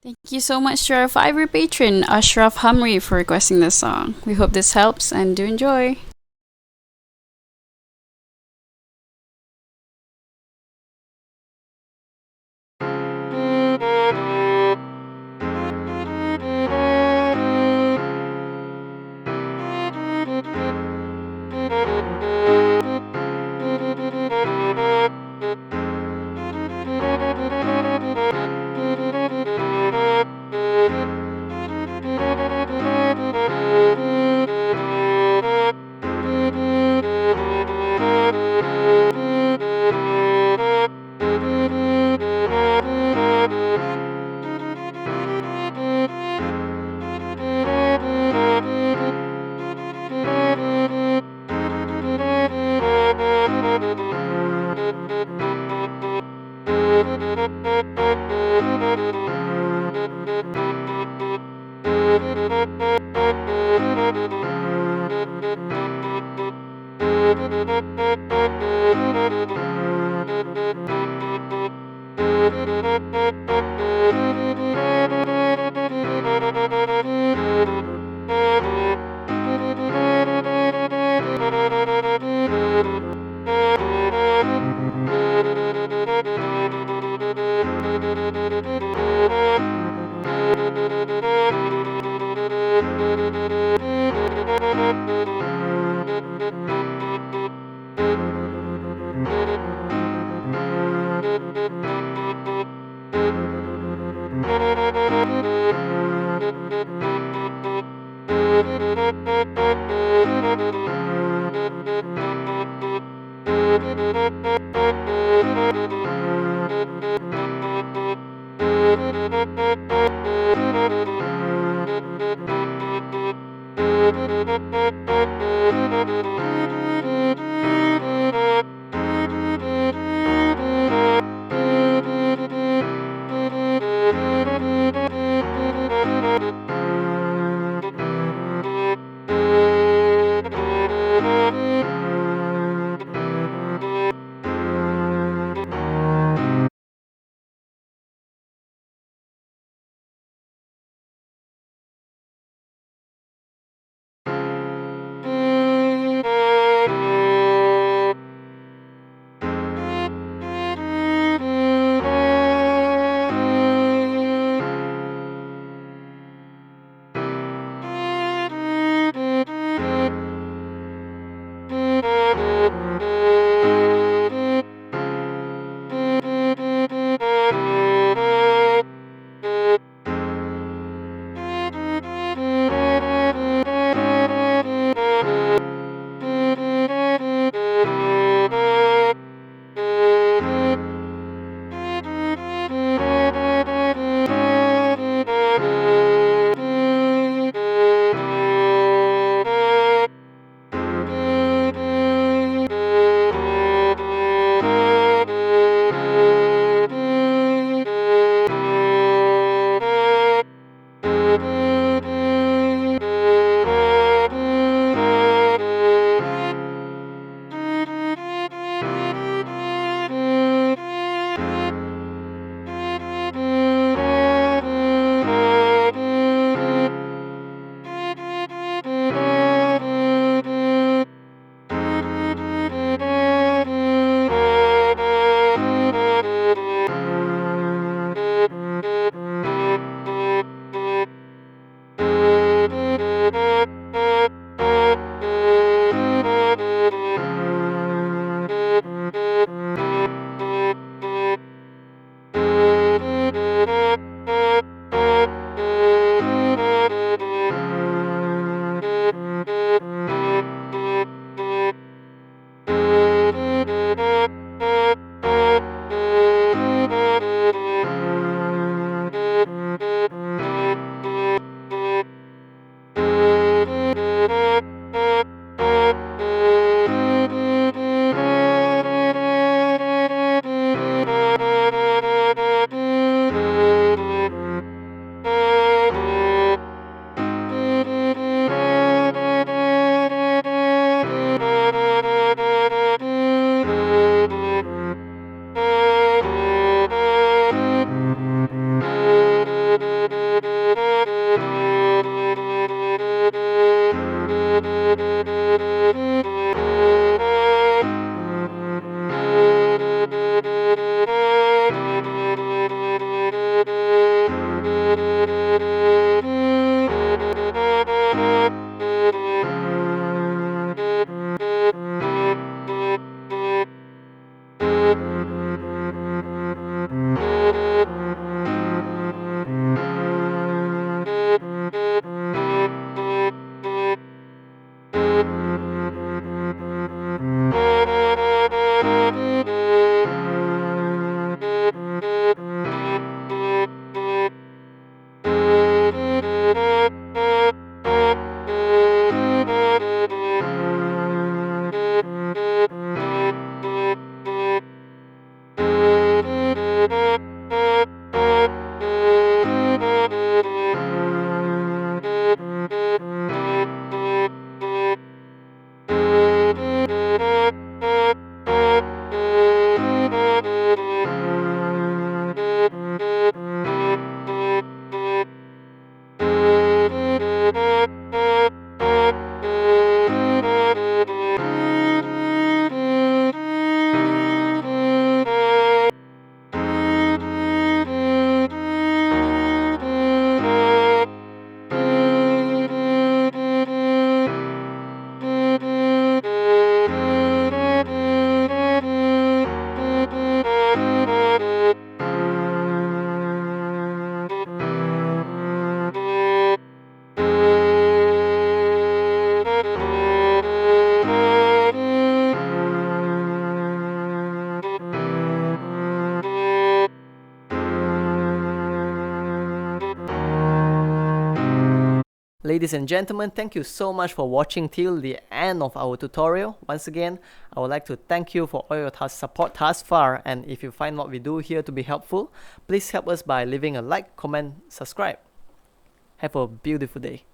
Thank you so much to our fiver patron, Ashraf Hamri, for requesting this song. We hope this helps and do enjoy. Ladies and gentlemen, thank you so much for watching till the end of our tutorial. Once again, I would like to thank you for all your support thus far, and if you find what we do here to be helpful, please help us by leaving a like, comment, subscribe. Have a beautiful day.